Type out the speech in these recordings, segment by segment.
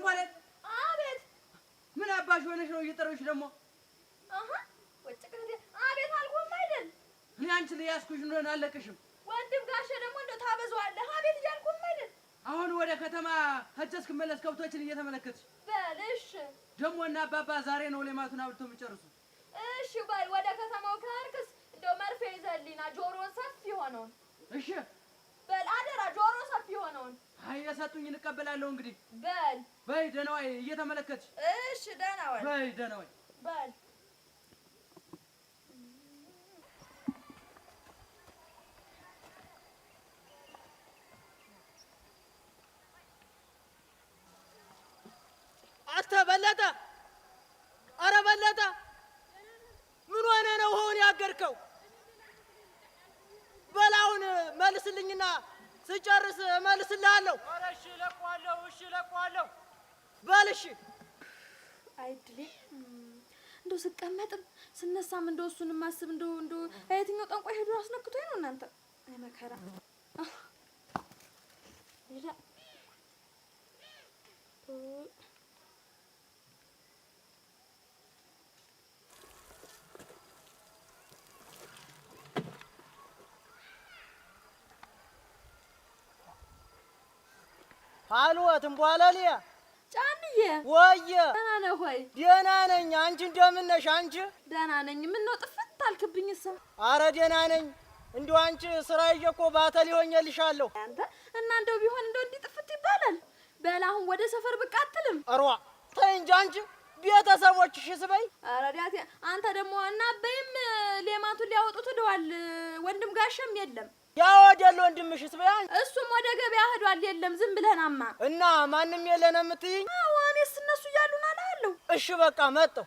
ትንኳለት አቤት ምን አባሽ ሆነሽ ነው እየጠረሽ ደግሞ ወጭቅት አቤት አልኩም አይደል እኔ አንቺ ላይ ያስኩሽ ነው አለቅሽም ወንድም ጋሼ ደግሞ እንደው ታበዛዋለህ አቤት እያልኩም አይደል አሁን ወደ ከተማ ሄጀስ ከመለስ ከብቶችን እየተመለከትሽ በልሽ ደግሞ እና አባባ ዛሬ ነው ሌማቱን አብልቶ የሚጨርሱ እሺ በል ወደ ከተማው ካርክስ እንደው መርፌ ይዘልኝና ጆሮን ሰፊ ሆነውን እሺ በል አደራ ጆሮ ሰፊ ሆነውን አይ የሰጡኝ እንቀበላለሁ እንግዲህ በይ ደህና ዋይ እየተመለከትሽ እሺ ደህና ዋይ በይ ደህና ዋይ በል በለጠ ኧረ በለጠ ምን ሆነ ነው ሆን ያገርከው በላውን መልስልኝና ስጨርስ መልስልሃለሁ ኧረ እሺ ለቋለሁ በልሽ አይድሌ እንደው ስቀመጥም ስነሳም እንደው እሱን ማስብ እንደው የትኛው ጠንቋይ ሄዶ አስነክቶኝ ነው እናንተ አይ መከራ ይላ አልወትም በኋላልያ ጫንዬ ወየ ደህና ነህ ሆይ ደህና ነኝ አንቺ እንደምን ነሽ አንቺ ደህና ነኝ ምን ነው ጥፍት አልክብኝስ ኧረ ደህና ነኝ እንደው አንቺ ስራ ይዤ እኮ ባተል ይሆንልሻለሁ አንተ እና እንደው ቢሆን እንደው እንዲህ ጥፍት ይባላል በል አሁን ወደ ሰፈር ብቅ አትልም ኧረ ተይ እንጂ አንቺ ቤተሰቦችሽስ በይ ኧረ ዳቴ አንተ ደግሞ እና በይም ሌማቱን ሊያወጡት ሄደዋል ወንድም ጋሸም የለም ያው ወደል ወንድምሽስ በይ እሱም ወደ ገበያ ሄዷል የለም ዝም ብለናማ እና ማንም የለንም እምትይኝ አዎ እኔስ እነሱ እያሉን አላለሁ እሺ በቃ መጣሁ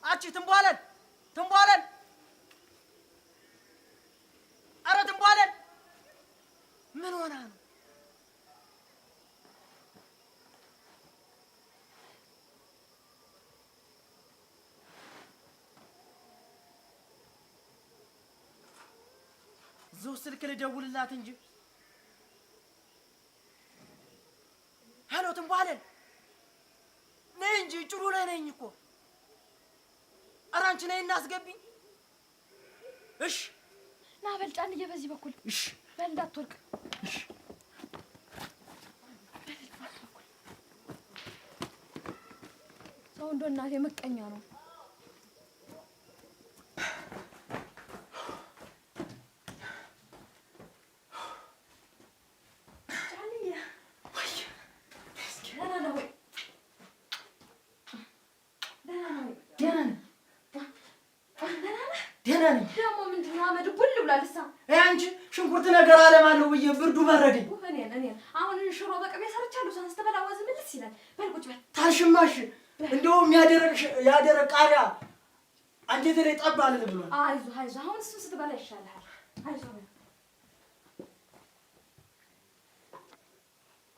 አቺ ትንቧለን ኧረ ትንቧለን ምን ሆና ነው እዚሁ ስልክ ልደውልላት እንጂ ሄሎ ትንቧለን ነይ እንጂ ጭሩ ላይ ነኝ እኮ ኧረ አንቺ ነይ እናስገቢኝ እሺ ና በል ጫንዬ በዚህ በኩል እሺ በል እንዳትወርቅ እሺ ሰው እንደው እናቴ መቀኛ ነው ደግሞ ምንድነው አመድ ቡል ብላለሳ አንቺ ሽንኩርት ነገር አለማለሁ ብዬ ብርዱ በረደኝ እኔ አሁን ሽሮ በቅቤ ሰርቻለሁ ሳንስተበላ ወዝ ምልስ ይላል በል ቁጭ በል ታልሽማሽ እንደውም ያደረቅ ቃሪያ አንጀቴ ላይ ጠብ አልል ብሏል አይዞህ አሁን እሱን ስትበላ ይሻልሃል አይዞህ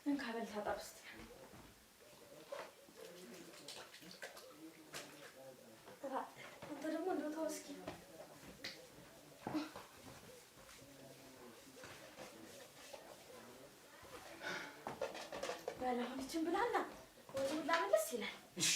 እንካ በል ታጠብ እስኪ አንተ ደግሞ እንደው ተው እስኪ አሁን ይችን ብላና ወደ ሁላ መለስ ይላል እሺ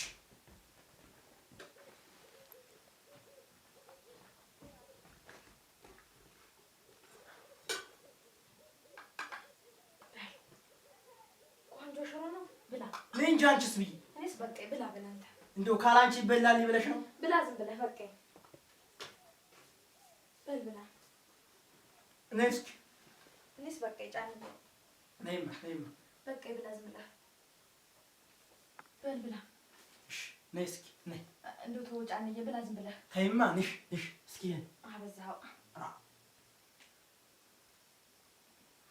ቆንጆ ሽሮ ነው ብላ ነይ እንጂ አንቺስ ብዬ እኔስ በቃ ብላ አንተ እንደው ካላንቺ ይበላል ብለሽ ነው ብላ ዝም ብለህ በቃ በል ብላ ነይ እስኪ እኔስ በቃ ጫን ነይማ በቃ ብላ ዝም ብለህ በል ብላ እሺ ነይ እስኪ እንደው ተወጫንዬ ብላ ዝም ብለህ ተይማ ንሽ እስኪ አበዛው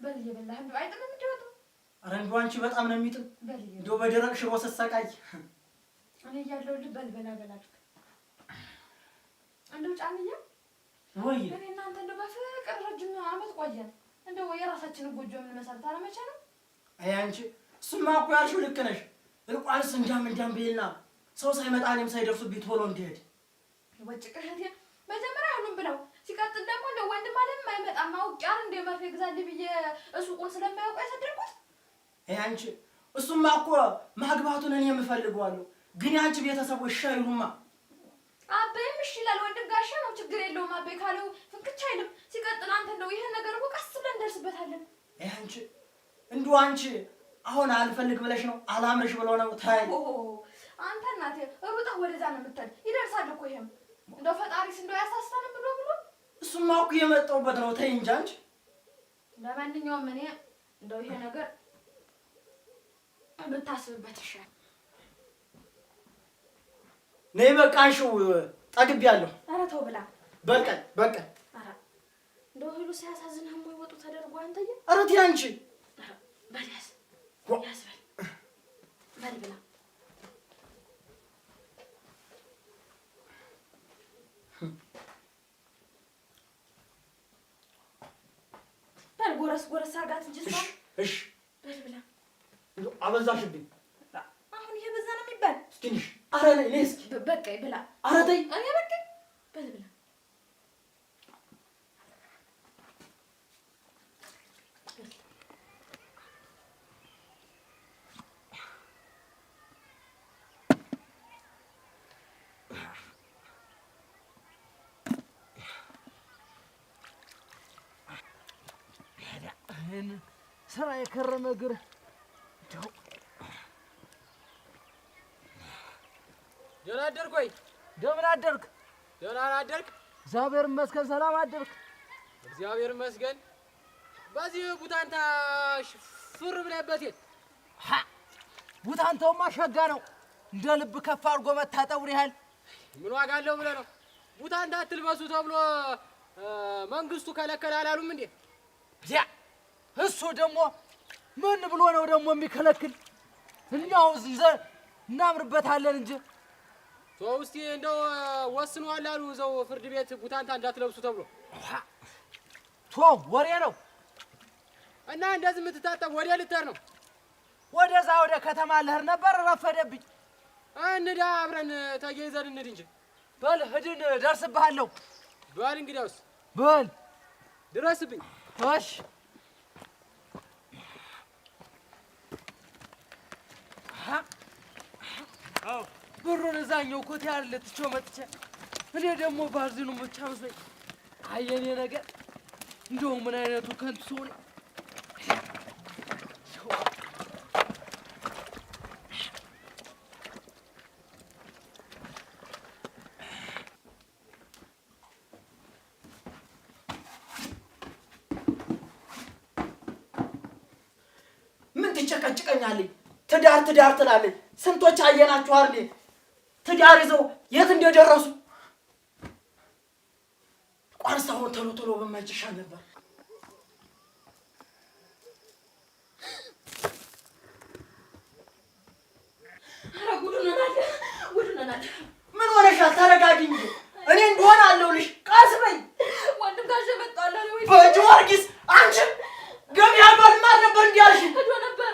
በልዬ በላህ እንደው አይጥምም እንደው ኧረ እንደው አንቺ በጣም ነው የሚጥም እንደው በደረቅ ሽሮ ስትሰቃይ እኔ እያለሁልህ በልበላ በላልክ እንደው ጫንዬ ወይ እኔ እናንተ እንደው በፍቅር ረጅም ዓመት ቆየን እንደው የራሳችንን ጎጆ ምን መሰረት አለመቼ ነው አይ አንቺ እሱማ እኮ ያልሽው ልክ ነሽ ልቋንስ እንዳም በይና ሰው ሳይመጣ እኔም ሳይደርሱብኝ ቶሎ እንዲሄድ ወጭቅህት መጀመሪያ ሁሉም ብለው ሲቀጥል ደግሞ እንደው ወንድም አለም አይመጣም አውቄያለሁ እንደ መርፌ ግዛልኝ ብዬ ሱቁን ስለማያውቁ ያሰደርኩት አይ አንቺ እሱማ እኮ ማግባቱን እኔ የምፈልገዋለሁ ግን አንቺ ቤተሰቦች ሻይሉማ አበይም እሺ ይላል ወንድም ጋሻ ነው ችግር የለውም አበይ ካለው ፍንክች አይልም ሲቀጥል አንተ እንደው ይሄን ነገር እኮ ቀስ ብለን እንደርስበታለን አይ አንቺ እንደው አንቺ አሁን አልፈልግ ብለሽ ነው አላምርሽ ብሎ ነው ታይ አንተ እናቴ ሩጣ ወደዛ ነው የምትል ይደርሳል እኮ ይሄም እንደው ፈጣሪስ እንደው ያሳስተንም ብሎ እሱማ እኮ የመጣሁበት ነው ተይ እንጂ አንቺ ለማንኛውም እኔ እንደው ይሄ ነገር ብታስብበት ይሻል ነይ በቃ አንሺው ጠግቤያለሁ ኧረ ተው ብላ በቃ ኧረ እንደው ሁሉ ሲያሳዝንህ ሞይ ወጡ ተደርጎ አንተዬ ኧረ ተይ አንቺ በልያስ በል ብላ በል ጎረስ አርጋት እንጂ እሺ በል ብላ አበዛሽብኝ አሁን ይሄ በዛ ነው የሚባል እስኪ ንሽ ኧረ ነይ እስኪ በቃ ብላ ኧረ ተይ እኔ በቃ በል ብላ ስራ የከረመ እግር ደህና አደርክ ወይ? እንደምን አደርክ? ደህና አደርክ? እግዚአብሔር ይመስገን። ሰላም አደርክ? እግዚአብሔር ይመስገን። በዚህ ቡታንታ ፍር ብለህበት የት? ቡታንታውማ ሸጋ ነው። እንደ ልብ ከፍ አድርጎ መታጠቡን ያህል ምን ዋጋ አለው ብለህ ነው? ቡታንታ አትልበሱ ተብሎ መንግስቱ ከለከለ አላሉም እንዴ? እሱ ደግሞ ምን ብሎ ነው ደግሞ የሚከለክል? እኛው እናምርበታለን እንጂ ተው እስቲ እንደው ወስነዋል አሉ እዛው ፍርድ ቤት ቡታንታ እንዳትለብሱ ተብሎ። ወሬ ነው እና እንደዚህ የምትታጠብ ወዲያ ልትሄድ ነው? ወደዛ ወደ ከተማ ልሄድ ነበር ረፈደብኝ። እንዳ አብረን ተያይዘን እንሂድ እንጂ። በል ሂድን ደርስብሃለሁ። በል እንግዲያውስ በል ድረስብኝ። እሺ ብሩን እዛኛው ኮቴ አይደል ትቼው መጥቼ እኔ ደግሞ ባዝኑ ብቻ መስሎኝ አየኔ ነገር እንደው ምን አይነቱ ከንቱ ሰው ነኝ። ምን ትጨቀጭቀኛለህ? ትዳር ትላለህ። ስንቶች አየናችሁ አይደል? ትዳር ይዘው የት እንደደረሱ ቋንሳውን ቶሎ በማይጭሻ ነበር። ኧረ ጉድ ነናል። ምን ሆነሻል? ተረጋጊ እንጂ እኔ እንደሆነ አለሁልሽ። ቃስ በይ። ወንድም ጋር መጣለ ወይ በጊዮርጊስ አንቺ ገበያ ባልማር ነበር እንዲያልሽ ሄዶ ነበር።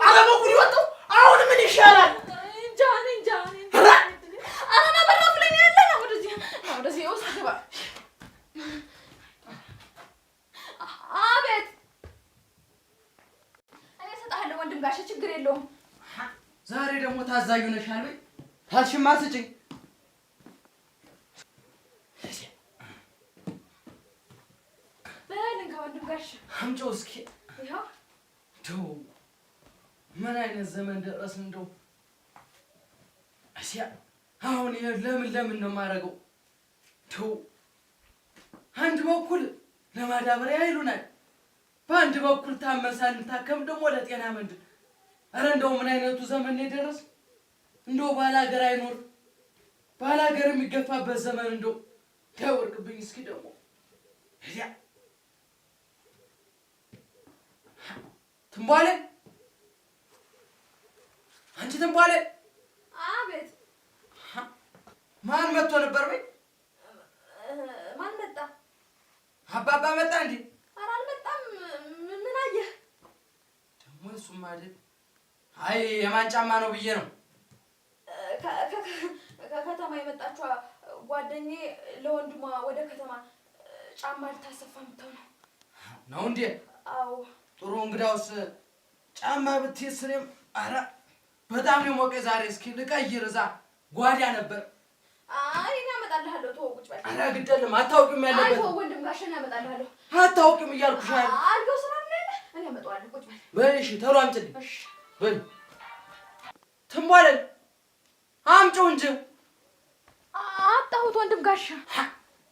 ኧረ በጉድ ወጣው። አሁን ምን ይሻላል? እንጃ አረና በራፍ ላይ ያለ ነው። ወደዚህ ውስጥ ገባ። አቤት እኔ እሰጥሃለሁ ወንድም ጋር ችግር የለውም። ዛሬ ደግሞ ታዛዩ ነሻል ወይ? ታልሽማ ስጭኝ። በላልን ከወንድም ጋር አምጪው እስኪ። ይኸው እንደው ምን አይነት ዘመን ደረስን? እንደው እስያ አሁን ይሄ ለምን ነው የማደርገው? እንደው አንድ በኩል ለማዳበሪያ ይሉናል፣ በአንድ በኩል ታመን ሳንታከም ደግሞ ለጤና ምንድን? ኧረ እንደው ምን አይነቱ ዘመን ነው የደረስን? እንደው ባላገር አይኖር ባላገር የሚገፋበት ዘመን እንደው ታወርቅብኝ እስኪ ደግሞ ያ ትንቧለ አንቺ ትንቧለ አቤት ማን መጥቶ ነበር ወይ ማን መጣ አባባ መጣ እንዴ ኧረ አልመጣም ምን አየህ ደግሞ እሱም አይደል አይ የማን ጫማ ነው ብዬ ነው ከከተማ የመጣችው ጓደኛዬ ለወንድሟ ወደ ከተማ ጫማ ልታሰፋ መጥተው ነው እንዴ አዎ ጥሩ እንግዳውስ ጫማ ብትይስ እኔም ኧረ በጣም ነው ሞቀ ዛሬ እስኪ ልቀይር እዛ ጓዳ ነበር አይ እኔ አመጣልሃለሁ ተው ቁጭ በል ኧረ ግድ የለም አታውቅም ያለበት አይ ተው ወንድም ጋር እኔ አመጣልሃለሁ አታውቅም እያልኩሽ አይደል አልገው ስራ አለ እኔ አመጣዋለሁ ቁጭ በል በል እሺ ቶሎ አምጪልኝ እሺ በል ትንቧለን አምጪው እንጂ አጣሁት ወንድም ጋሻ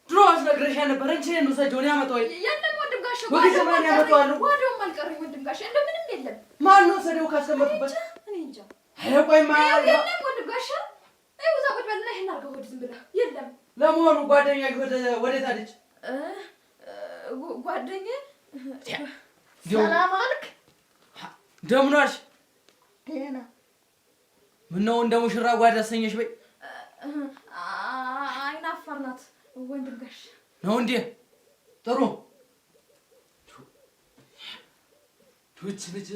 ድሮ አስነግረሻ ነበር እንጂ ነው ሰጆ ነው ያመጣው የለም ወንድም ጋሻ ወዲህ ማን ያመጣዋል ወዲያው አልቀረኝ ወንድም ጋሻ እንደው ምንም የለም ማን ነው ሰደው ካስቀመጡበት እኔ እንጃ አይ ቆይማ የለም ወንድም ጋሻ አይ ወዛ ቁጭ በልና ይሄን አድርገው ወዲህ ዝም ብለህ የለም ለመሆኑ ጓደኛዬ ወዴት አለች ጓደኛዬ ሰላም አልክ እንደምን ዋልሽ ደህና ምነው እንደ ሙሽራ ጓዳ ሰኘሽ በይ አይናፋር ናት ወንድም ጋሻ ነው እንዴ ጥሩ ቱች ልጅ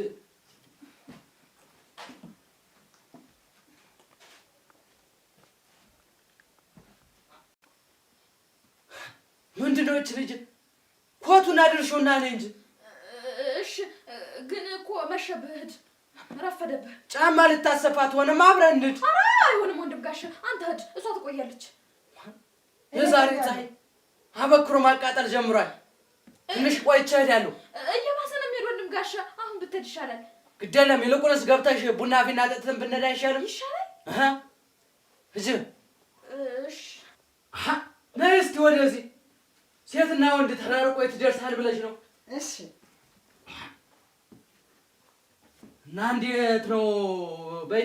ምንድነው እች ልጅ ኮቱን አድርሽውና ነኝ እንጂ እሺ ግን እኮ መሸብህድ ረፈደብህ ጫማ ልታሰፋት ሆነ አብረን እንሂድ ኧረ አይሆንም ወንድም ጋሻ አንተ ሂድ እሷ ትቆያለች የዛሬ ፀሐይ አበክሮ ማቃጠል ጀምሯል ትንሽ ቆይቼ እሄዳለሁ እየባሰ ነው የሚሄድ ወንድም ጋሻ አሁን ብትሄድ ይሻላል ግድ የለም ይልቁንስ ገብተሽ ቡና ፊና ጠጥተን ብንሄድ አይሻልም ይሻላል እሺ እሺ ነይ እስኪ ወደዚህ ሴትና ወንድ ተራርቆ ትደርሳል ብለሽ ነው እሺ እና እንዴት ነው በይ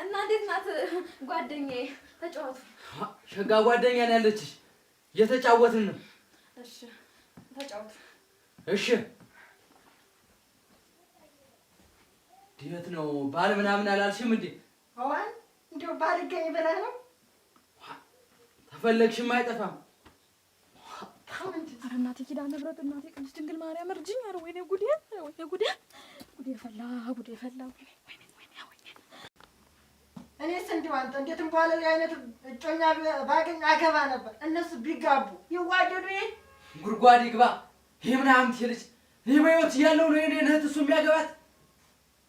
እና እንዴት ናት ጓደኛዬ ተጫወቱ ሸጋ ጓደኛ ነው ያለችሽ እየተጫወትን ነው እሺ ተጫወቱ እሺ እንዴት ነው ባል ምናምን አላልሽም እንዴ አዋን እንደው ባል ይገኝ ብለህ ነው ተፈለግሽም አይጠፋም ኧረ እናቴ ኪዳነ ምሕረት እናቴ ቅድስት ድንግል ማርያም እርጅኝ ኧረ ወይኔ ጉዴ ጉዴ ፈላ እኔስ እንደው አንተ እንዴት እንኳን አይነት እጮኛ ባገኝ አገባ ነበር እነሱ ቢጋቡ ይዋደዱ ጉድጓድ ይግባ ይሄ ምናምን ትልጅ ይሄ በሕይወት እያለሁ ነው የኔን እህት እሱ የሚያገባት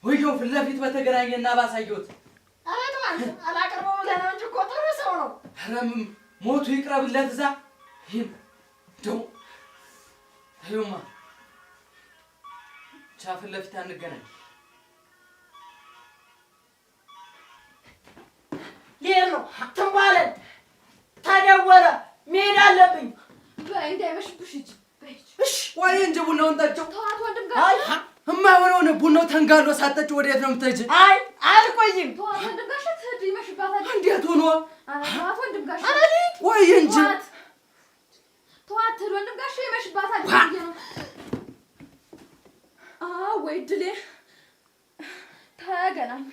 ወይዬው ፊት ለፊት በተገናኘና ባሳየሁት ኧረ ተው አንተ አላቀርበው ብለህ ነው እንጂ እኮ ጥሩ ሰው ነው ኧረ ሞቱ ይቅረብለት እዛ ይሄም ደው አይውማ ቻፍ ለፊት አንገናኝ ሌር ነው ትንቧለን ታደወለ መሄድ አለብኝ በይ እንዳይመሽብሽ ሂጂ በይ እሺ ወይ እንጂ ቡናውን ጠጪው ተዋት ወንድም አይ ጋሻ እማይሆነውን ቡናው ተንጋሎ ሳጠጪው ወዴት ነው የምትሄጂ አይ አልቆይም ተዋት ወንድም ጋሻ ትሄድ ይመሽባታል እንዴት ሆኖ ተዋት ወንድም ጋሻ ወይ እንጂ ተዋት ትሄድ ወንድም ጋሻ ይመሽባታል ወይ ድሌ ተገናኙ